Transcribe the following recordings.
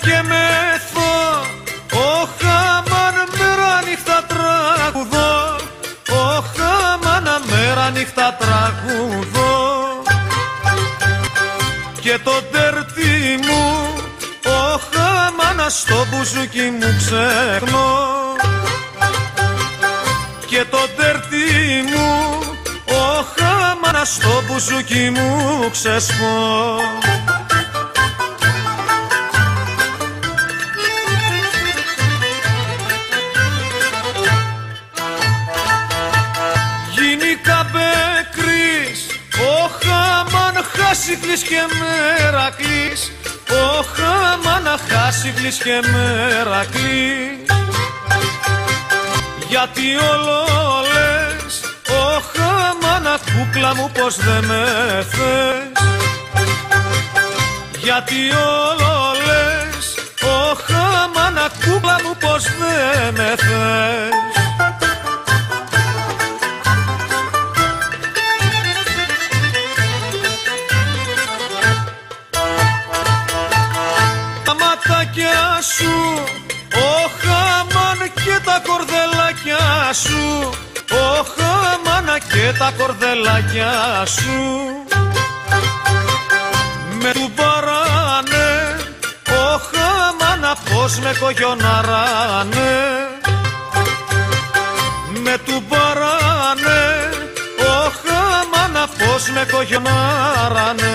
και μεθώ, όχ αμάν μέρα νύχτα τραγουδώ, όχ αμάν μέρα νύχτα τραγουδώ. Και το τερτί μου, όχ αμάν στο μπουζούκι μου ξεχνώ. Και το τερτί μου, όχ αμάν στο μπουζούκι μου ξεσπώ. Χάσιφλης και Μερακλής, όχ αμάν Χάσιφλης και Μερακλής. Γιατί όλο λες, όχ αμάν κούκλα μου πως δεν με θες. Γιατί όλο λες, όχ αμάν κούκλα μου πως δεν με θες. Σου, όχ αμάν και τα κορδελάκια σου, όχ αμάν και τα κορδελάκια σου. Με του παράνε, όχ αμάν πως με κογιοναράνε. Με του παράνε, όχ αμάν πως με κογιοναράνε.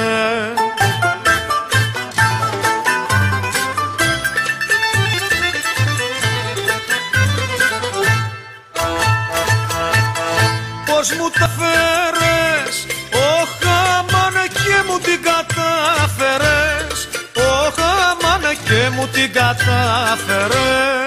Πώς μου τα φέρες, όχ αμάν και μου την κατάφερες, όχ αμάν και μου την κατάφερες.